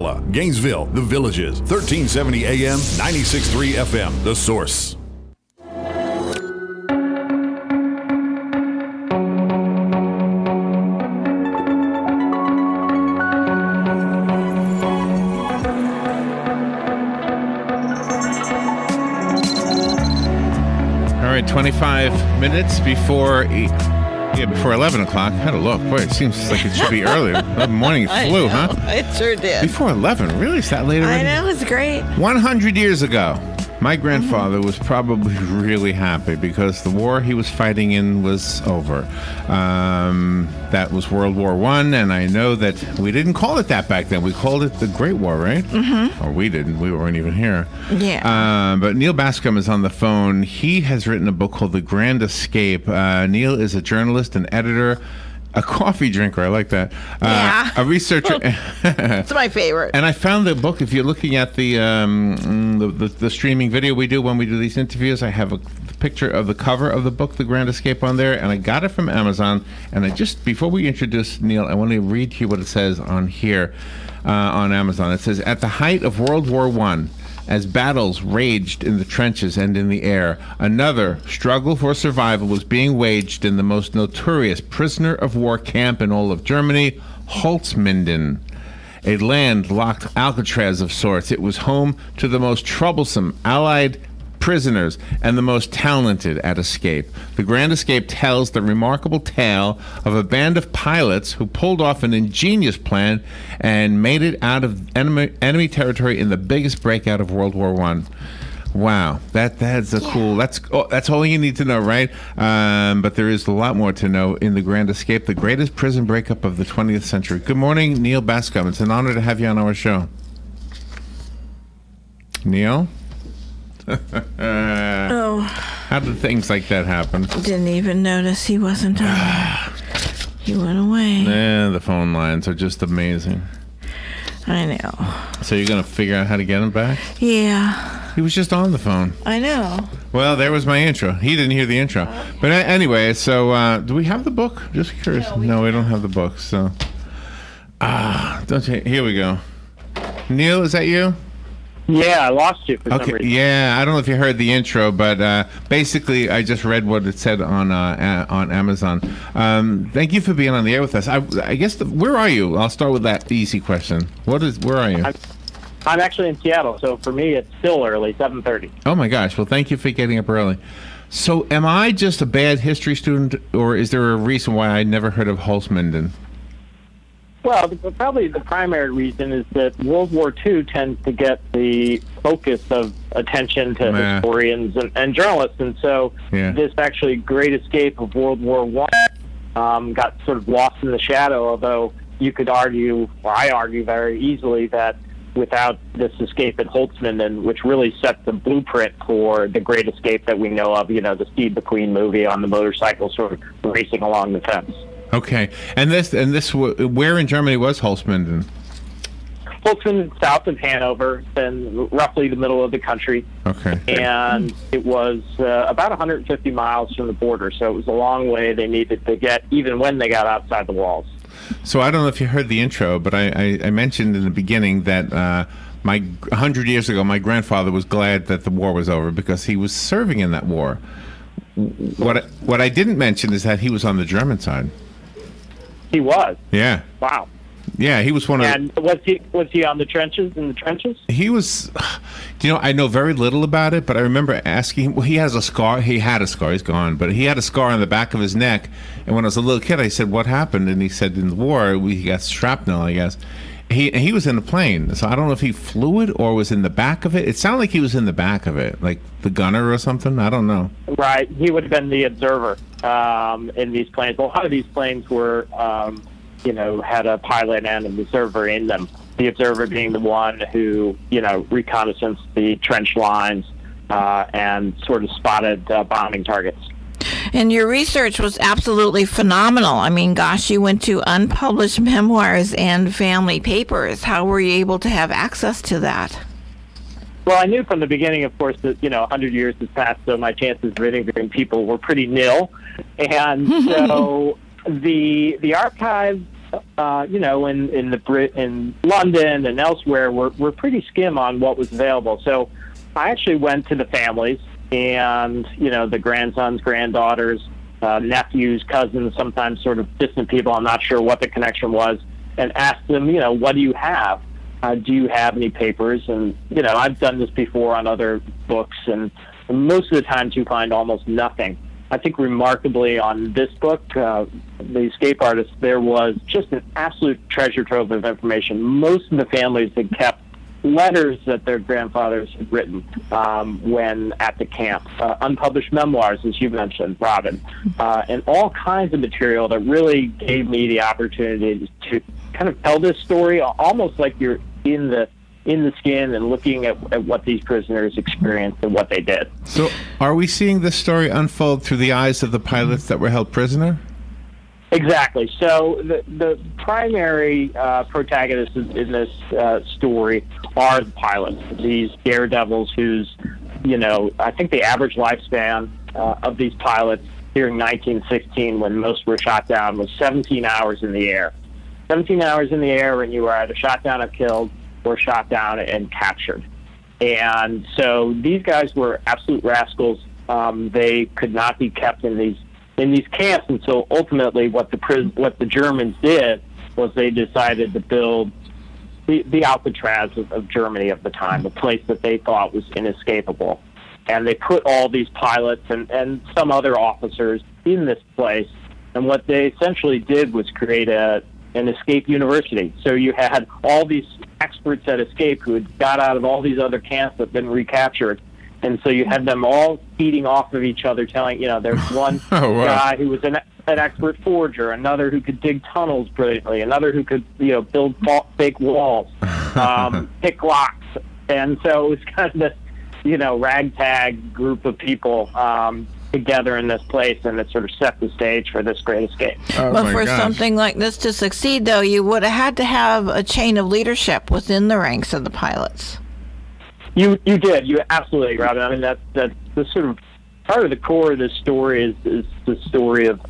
Gainesville, The Villages, 1370 AM, 96.3 FM, The Source. All right, 25 minutes before 11 o'clock. I had a look. Boy, it seems like it should be earlier. The morning flew, huh? It sure did. Before 11? Really? Is that late already? I know, it's great. 100 years ago, my grandfather was probably really happy because the war he was fighting in was over. That was World War I, and I know that we didn't call it that back then. We called it the Great War, right? Mm-hmm. Or we didn't. We weren't even here. Yeah. But Neal Bascomb is on the phone. He has written a book called The Grand Escape. Neal is a journalist and editor. A coffee drinker, I like that. Yeah. A researcher. It's my favorite. And I found the book. If you're looking at the streaming video we do when we do these interviews, I have a picture of the cover of the book, The Grand Escape, on there, and I got it from Amazon. And before we introduce Neal, I want to read to you what it says on here on Amazon. It says, at the height of World War I, as battles raged in the trenches and in the air, another struggle for survival was being waged in the most notorious prisoner of war camp in all of Germany, Holzminden, a land-locked Alcatraz of sorts. It was home to the most troublesome Allied prisoners and the most talented at escape. The Grand Escape tells the remarkable tale of a band of pilots who pulled off an ingenious plan and made it out of enemy territory in the biggest breakout of World War I. Wow, that's a cool. That's all you need to know, right? But there is a lot more to know in The Grand Escape, the greatest prison breakup of the 20th century. Good morning, Neal Bascomb. It's an honor to have you on our show. Neal? How did things like that happen? Didn't even notice he wasn't on. He went away. The phone lines are just amazing. I know. So you're going to figure out how to get him back? Yeah. He was just on the phone. I know. Well, there was my intro. He didn't hear the intro. But anyway, so do we have the book? Just curious. No, we don't have the book. So, don't you? Here we go. Neal, is that you? Yeah, I lost you for some reason. Yeah, I don't know if you heard the intro, but basically, I just read what it said on Amazon. Thank you for being on the air with us. I guess where are you? I'll start with that easy question. Where are you? I'm actually in Seattle, so for me, it's still early, 7:30. Oh my gosh! Well, thank you for getting up early. So, am I just a bad history student, or is there a reason why I never heard of Holzminden? Well, probably the primary reason is that World War II tends to get the focus of attention to historians and journalists, and so this actually great escape of World War I got sort of lost in the shadow, although you could argue, or I argue very easily, that without this escape at Holzminden, which really set the blueprint for the great escape that we know of, the Steve McQueen movie on the motorcycle sort of racing along the fence. Okay, and this, where in Germany was Holzminden? Holzminden, south of Hanover, then roughly the middle of the country. Okay. And it was about 150 miles from the border, so it was a long way they needed to get, even when they got outside the walls. So I don't know if you heard the intro, but I mentioned in the beginning that 100 years ago, my grandfather was glad that the war was over because he was serving in that war. What I didn't mention is that he was on the German side. He was. Yeah. Wow. Yeah, he was one of. And was he on the trenches? In the trenches? He was. I know very little about it, but I remember asking. Well, he has a scar. He had a scar. He's gone, but he had a scar on the back of his neck. And when I was a little kid, I said, "What happened?" And he said, "In the war, he got shrapnel, I guess." He was in a plane, so I don't know if he flew it or was in the back of it. It sounded like he was in the back of it, like the gunner or something. I don't know. Right, he would have been the observer in these planes. A lot of these planes were, had a pilot and an observer in them. The observer being the one who, reconnaissance the trench lines and sort of spotted bombing targets. And your research was absolutely phenomenal. I mean, gosh, you went to unpublished memoirs and family papers. How were you able to have access to that? Well, I knew from the beginning, of course, that, 100 years has passed, so my chances of interviewing people were pretty nil. And so the archives in London and elsewhere were pretty skim on what was available. So I actually went to the families and, the grandsons, granddaughters, nephews, cousins, sometimes sort of distant people. I'm not sure what the connection was, and asked them, what do you have? Do you have any papers? And, I've done this before on other books, and most of the times you find almost nothing. I think remarkably on this book, The Escape Artist, there was just an absolute treasure trove of information. Most of the families had kept letters that their grandfathers had written when at the camp, unpublished memoirs, as you mentioned, Robin, and all kinds of material that really gave me the opportunity to kind of tell this story almost like you're in the skin and looking at what these prisoners experienced and what they did. So are we seeing this story unfold through the eyes of the pilots that were held prisoner? Exactly. So the primary protagonists in this story are the pilots, these daredevils whose, I think the average lifespan of these pilots during 1916, when most were shot down, was 17 hours in the air. 17 hours in the air when you were either shot down or killed, or shot down and captured. And so these guys were absolute rascals. They could not be kept in these camps, and so ultimately what the Germans did was they decided to build the Alcatraz of Germany of the time, a place that they thought was inescapable. And they put all these pilots and some other officers in this place, and what they essentially did was create an escape university. So you had all these experts at escape who had got out of all these other camps that had been recaptured. And so you had them all feeding off of each other, telling, there's one guy who was an expert forger, another who could dig tunnels brilliantly, another who could, build fake walls, pick locks. And so it was kind of this, ragtag group of people together in this place, and it sort of set the stage for this great escape. But for something like this to succeed, though, you would have had to have a chain of leadership within the ranks of the pilots. You did. You absolutely, Robin. I mean, that's the sort of part of the core of this story is the story of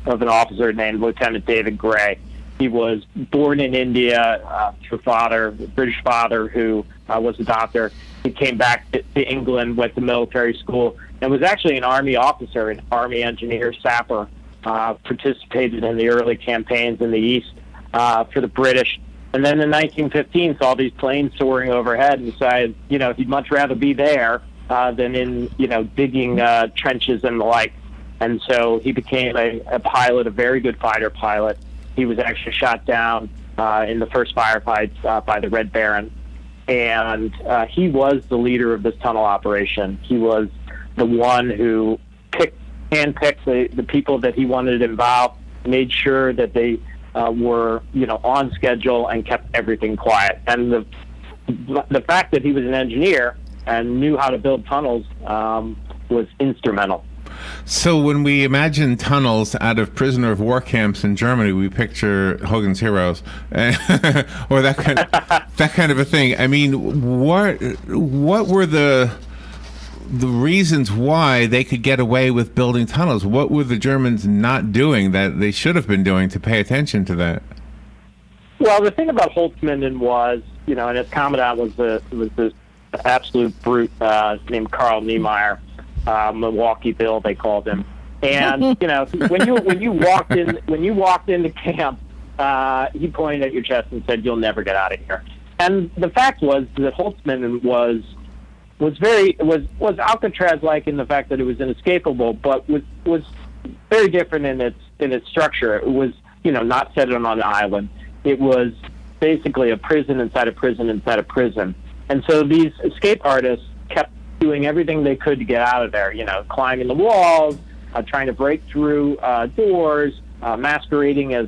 an officer named Lieutenant David Gray. He was born in India to a British father who was a doctor. He came back to England, went to military school, and was actually an Army officer, an Army engineer, sapper, participated in the early campaigns in the East for the British. And then in 1915, saw these planes soaring overhead and decided, he'd much rather be there than in, digging trenches and the like. And so he became a pilot, a very good fighter pilot. He was actually shot down in the first firefight by the Red Baron. And he was the leader of this tunnel operation. He was the one who handpicked the people that he wanted involved, made sure that they were, on schedule and kept everything quiet. And the fact that he was an engineer and knew how to build tunnels was instrumental. So when we imagine tunnels out of prisoner of war camps in Germany, we picture Hogan's Heroes, or that kind of a thing. I mean, what were the reasons why they could get away with building tunnels? What were the Germans not doing that they should have been doing to pay attention to that? Well, the thing about Holzminden was, and his commandant was this absolute brute named Karl Niemeyer, Milwaukee Bill, they called him. And when you walked into camp, he pointed at your chest and said, "You'll never get out of here." And the fact was that Holzminden was Alcatraz-like in the fact that it was inescapable, but was very different in its structure. It was not set on an island. It was basically a prison inside a prison inside a prison. And so these escape artists kept doing everything they could to get out of there. Climbing the walls, trying to break through doors, masquerading as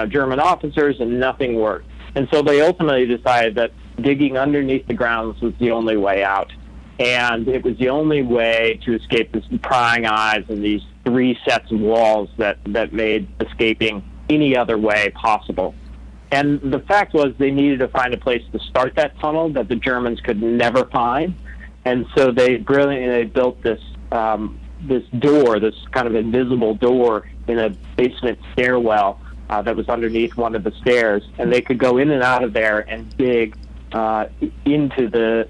German officers, and nothing worked. And so they ultimately decided that digging underneath the ground was the only way out. And it was the only way to escape this prying eyes and these three sets of walls that made escaping any other way possible. And the fact was they needed to find a place to start that tunnel that the Germans could never find. And so they brilliantly built this door, this kind of invisible door in a basement stairwell that was underneath one of the stairs, and they could go in and out of there and dig into the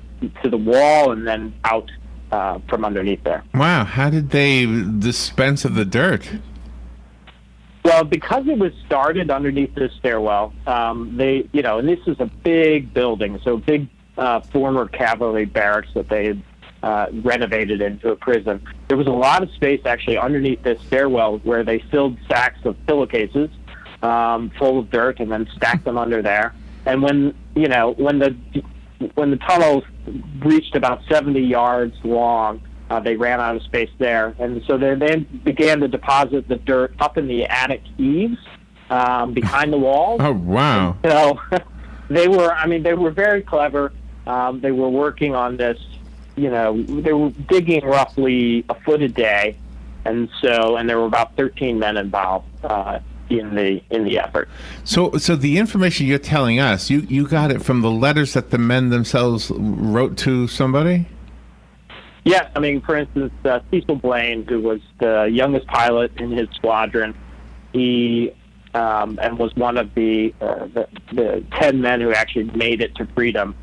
wall and then out from underneath there. Wow! How did they dispense of the dirt? Well, because it was started underneath this stairwell, and this is a big building, so big former cavalry barracks that they had renovated into a prison. There was a lot of space actually underneath this stairwell where they filled sacks of pillowcases full of dirt and then stacked them under there. And when the tunnels reached about 70 yards long, they ran out of space there, and so they then began to deposit the dirt up in the attic eaves behind the walls. Oh wow! And so they were very clever. They were working on this. They were digging roughly a foot a day, and there were about 13 men involved in the effort. So the information you're telling us, you got it from the letters that the men themselves wrote to somebody? Yes, for instance, Cecil Blaine, who was the youngest pilot in his squadron, he and was one of the 10 men who actually made it to freedom.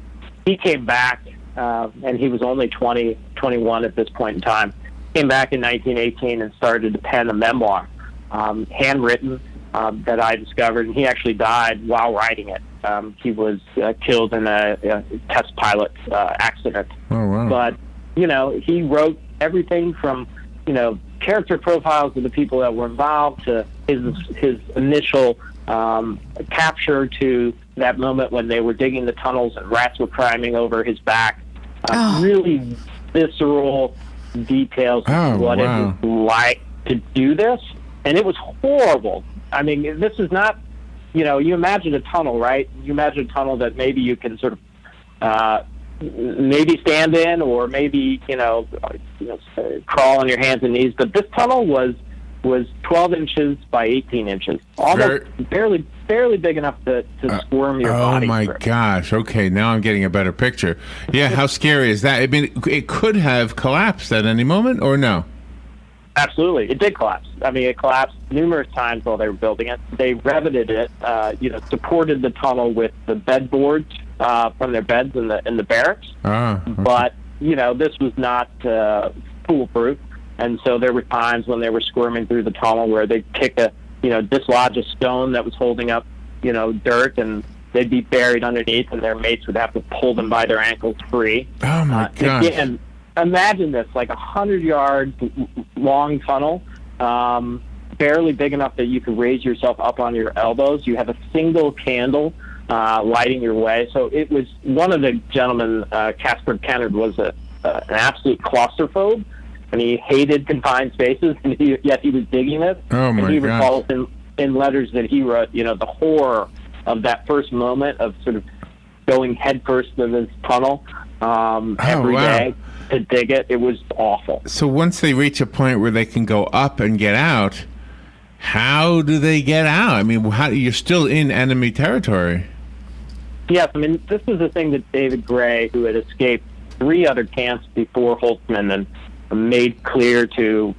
He came back, and he was only 21 at this point in time. Came back in 1918 and started to pen a memoir, handwritten, that I discovered, and he actually died while writing it. He was killed in a test pilot accident. Oh, wow. But, he wrote everything from, character profiles of the people that were involved to his initial capture to that moment when they were digging the tunnels and rats were climbing over his back. Really visceral details of what it was like to do this. And it was horrible. This is not, you imagine a tunnel, right? You imagine a tunnel that maybe you can sort of maybe stand in or maybe, crawl on your hands and knees. But this tunnel was 12 inches by 18 inches. Almost barely big enough to squirm your body. Oh, my gosh. Okay, now I'm getting a better picture. Yeah, how scary is that? It could have collapsed at any moment, or no? Absolutely. It did collapse. It collapsed numerous times while they were building it. They revetted it, supported the tunnel with the bed boards from their beds in the barracks. Okay. But, this was not foolproof. And so there were times when they were squirming through the tunnel where they'd dislodge a stone that was holding up, dirt, and they'd be buried underneath, and their mates would have to pull them by their ankles free. Oh, my gosh. Again, imagine this, like 100-yard long tunnel, barely big enough that you could raise yourself up on your elbows. You have a single candle lighting your way. So it was one of the gentlemen, Casper Kennard, was an absolute claustrophobe, and he hated confined spaces, and yet he was digging it. Oh, my and he God. recalls in letters that he wrote, the horror of that first moment of sort of going headfirst into this tunnel every day to dig it. It was awful. So once they reach a point where they can go up and get out, how do they get out? You're still in enemy territory. Yes, this is the thing that David Gray, who had escaped 3 other camps before Holtzman, and made clear to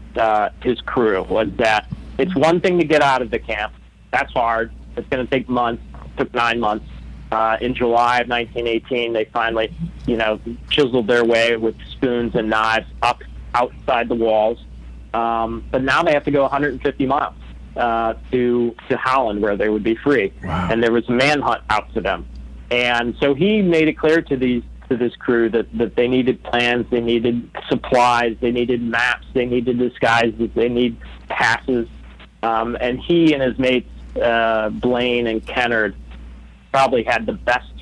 his crew, was that it's one thing to get out of the camp. That's hard. It's going to take months. It took 9 months. In July of 1918, they finally, chiseled their way with spoons and knives up outside the walls. But now they have to go 150 miles to Holland, where they would be free. Wow. And there was a manhunt out to them. And so he made it clear to this crew that they needed plans, they needed supplies, they needed maps, they needed disguises, they need passes. And he and his mates, Blaine and Kennard, probably had the best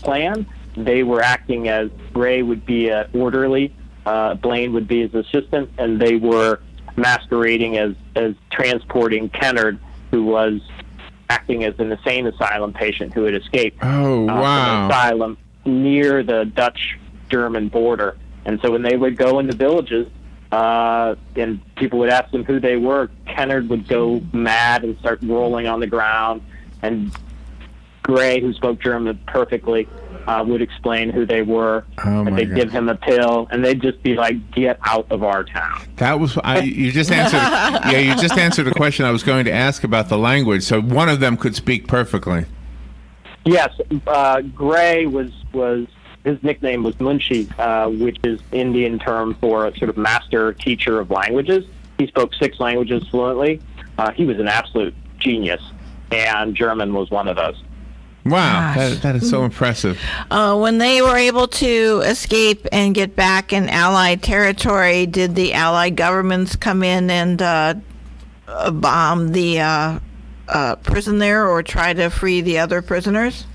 plan. They were acting as Gray would be an orderly, Blaine would be his assistant, and they were masquerading as transporting Kennard, who was acting as an insane asylum patient who had escaped from an asylum near the Dutch-German border. And so when they would go into villages and people would ask them who they were, Kennard would go mad and start rolling on the ground, and Gray, who spoke German perfectly, would explain who they were, and they'd give him a pill, and they'd just be like, "Get out of our town." That was you just answered. Yeah, you just answered a question I was going to ask about the language. So one of them could speak perfectly. Yes, Gray was his nickname was Munshi, which is Indian term for a sort of master teacher of languages. He spoke 6 languages fluently. He was an absolute genius, and German was one of those. Wow, that is so impressive. When they were able to escape and get back in Allied territory, did the Allied governments come in and bomb the prison there or try to free the other prisoners?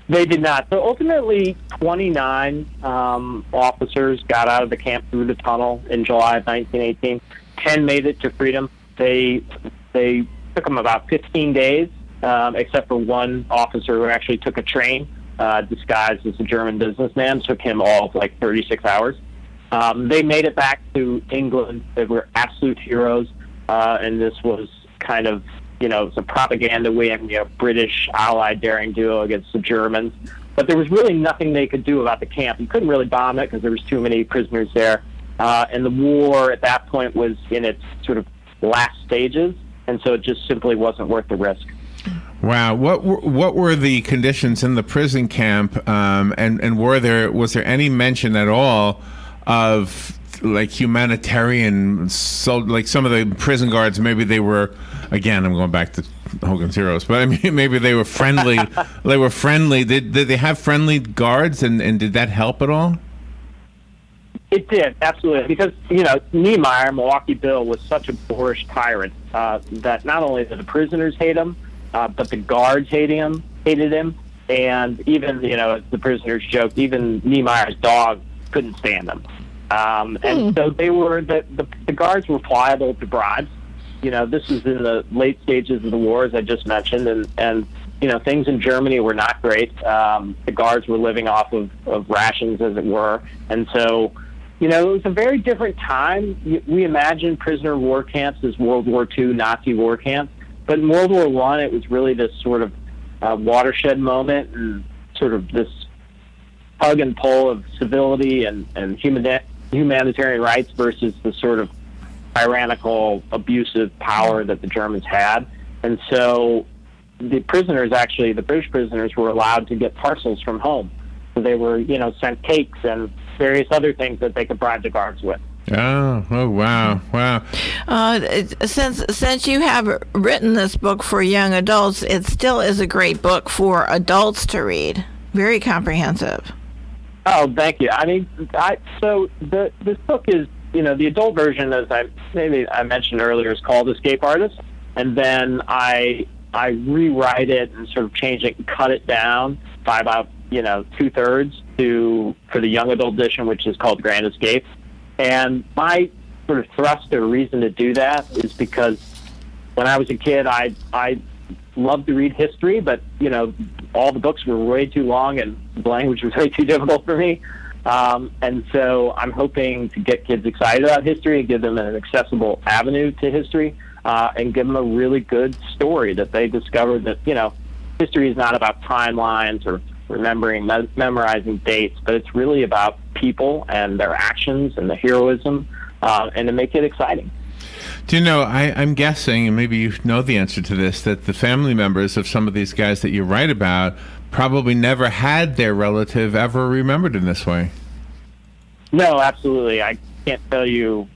They did not. So ultimately, 29 officers got out of the camp through the tunnel in July of 1918. 10 made it to freedom. They took them about 15 days. Except for one officer who actually took a train disguised as a German businessman. Took him all of like 36 hours. They made it back to England. They were absolute heroes, and this was kind of, it was a propaganda win, British Allied daring duo against the Germans. But there was really nothing they could do about the camp. You couldn't really bomb it because there was too many prisoners there. And the war at that point was in its sort of last stages, and so it just simply wasn't worth the risk. Wow, what were the conditions in the prison camp, and was there any mention at all of like humanitarian? So like some of the prison guards, maybe they were, again, I'm going back to Hogan's Heroes, but I mean maybe they were friendly. They were friendly. Did they have friendly guards, and did that help at all? It did, absolutely, because, Niemeyer, Milwaukee Bill, was such a boorish tyrant that not only did the prisoners hate him, but the guards hated him, and even, as the prisoners joked, even Niemeyer's dog couldn't stand him. And so they were, the guards were pliable to bribes. This was in the late stages of the war, as I just mentioned, and things in Germany were not great. The guards were living off of rations, as it were, and so, it was a very different time. We imagine prisoner of war camps as World War II Nazi war camps. But in World War I, it was really this sort of watershed moment, and sort of this tug and pull of civility and humanitarian rights versus the sort of tyrannical, abusive power that the Germans had. And so the British prisoners were allowed to get parcels from home. So they were, sent cakes and various other things that they could bribe the guards with. Oh, wow. Since you have written this book for young adults, it still is a great book for adults to read. Very comprehensive. Oh, thank you. I mean, so this book is, the adult version, as I mentioned earlier, is called Escape Artist, and then I rewrite it and sort of change it and cut it down by about 2/3 for the young adult edition, which is called Grand Escape. And my sort of thrust or reason to do that is because when I was a kid, I loved to read history, but, all the books were way too long and the language was way too difficult for me. And so I'm hoping to get kids excited about history and give them an accessible avenue to history, and give them a really good story that they discover that, history is not about timelines or memorizing dates, but it's really about people and their actions and the heroism, and to make it exciting. Do you know, I'm guessing, and maybe you know the answer to this, that the family members of some of these guys that you write about probably never had their relative ever remembered in this way. No, absolutely. I can't tell you,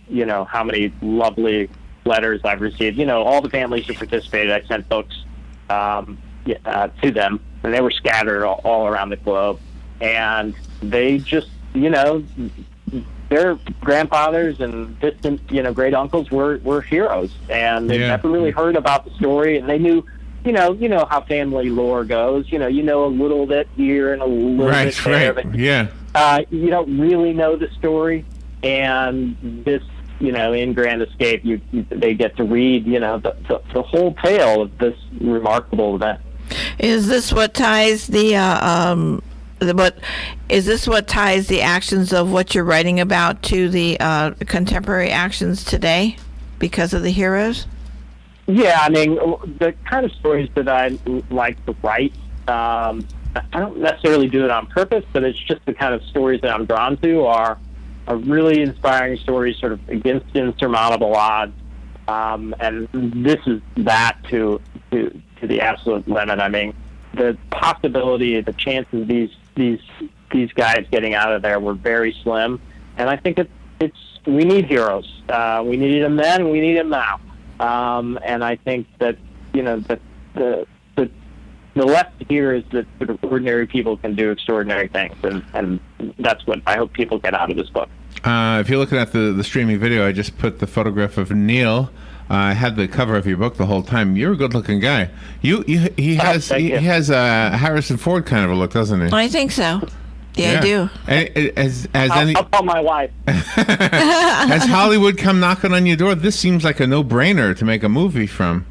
how many lovely letters I've received. All the families who participated, I sent books to them, and they were scattered all around the globe. And they just, their grandfathers and distant, great uncles were heroes, and they never really heard about the story. And they knew, you know how family lore goes. You know a little bit here and a little bit there, but you don't really know the story. And this, in Grand Escape, they get to read, the whole tale of this remarkable event. Is this what ties the actions of what you're writing about to the contemporary actions today because of the heroes? Yeah, I mean, the kind of stories that I like to write, I don't necessarily do it on purpose, but it's just the kind of stories that I'm drawn to are really inspiring stories, sort of against insurmountable odds. And this is that to the absolute limit. I mean, the possibility, the chances these guys getting out of there were very slim. And I think we need heroes. We needed them then, and we need them now. And I think that the lesson here is that sort of ordinary people can do extraordinary things, and that's what I hope people get out of this book. If you're looking at the streaming video, I just put the photograph of Neal. I had the cover of your book the whole time. You're a good-looking guy. He has a Harrison Ford kind of a look, doesn't he? I think so. Yeah, I do. I'll call my wife. Has Hollywood come knocking on your door? This seems like a no-brainer to make a movie from.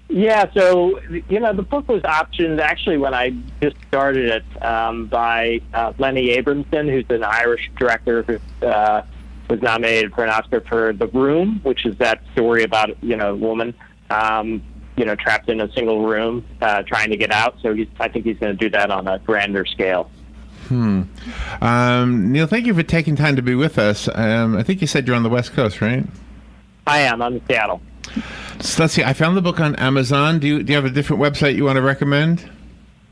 Yeah, so, the book was optioned actually when I just started it by Lenny Abramson, who's an Irish director who was nominated for an Oscar for The Room, which is that story about, a woman, trapped in a single room trying to get out. So I think he's going to do that on a grander scale. Neal, thank you for taking time to be with us. I think you said you're on the West Coast, right? I am. I'm in Seattle. So let's see. I found the book on Amazon. Do you have a different website you want to recommend?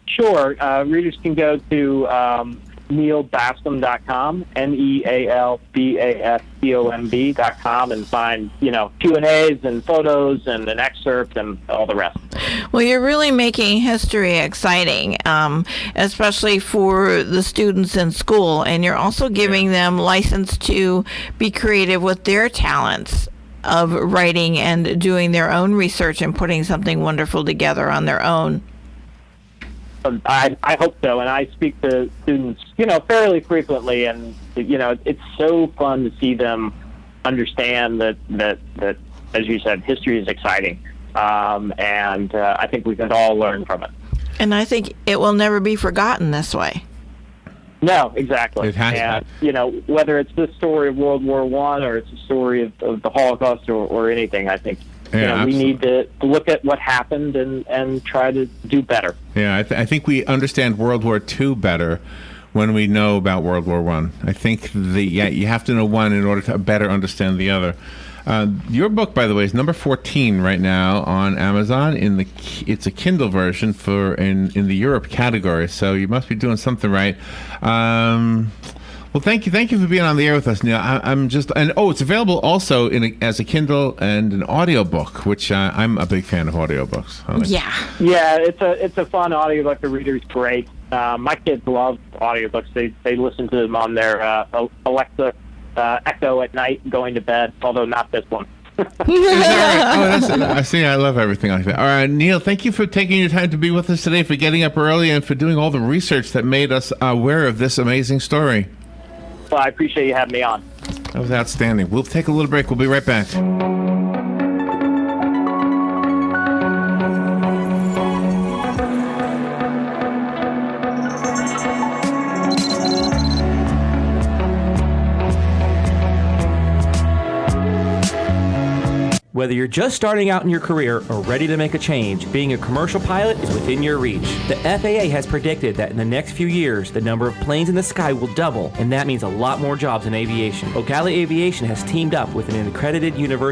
Sure. Readers can go to nealbascomb.com, nealbascomb.com, and find Q&As and photos and an excerpt and all the rest. Well, you're really making history exciting, especially for the students in school, and you're also giving them license to be creative with their talents of writing and doing their own research and putting something wonderful together on their own. I hope so, and I speak to students, fairly frequently, and it's so fun to see them understand that as you said, history is exciting, and I think we can all learn from it. And I think it will never be forgotten this way. No, exactly. It has. And whether it's this story of World War I or it's a story of the Holocaust or anything, I think. We need to look at what happened and try to do better. Yeah, I think we understand World War II better when we know about World War I. I think you have to know one in order to better understand the other. Your book, by the way, is number 14 right now on Amazon. It's a Kindle version in the Europe category, so you must be doing something right. Well, thank you for being on the air with us, Neal. It's available also as a Kindle and an audiobook, which I'm a big fan of audiobooks. Yeah, it's a fun audiobook. The reader's great. My kids love audiobooks. They listen to them on their Alexa Echo at night going to bed, although not this one. I see. I love everything like that. All right, Neal, thank you for taking your time to be with us today, for getting up early, and for doing all the research that made us aware of this amazing story. Well, I appreciate you having me on. That was outstanding. We'll take a little break. We'll be right back. Whether you're just starting out in your career or ready to make a change, being a commercial pilot is within your reach. The FAA has predicted that in the next few years, the number of planes in the sky will double, and that means a lot more jobs in aviation. Ocala Aviation has teamed up with an accredited university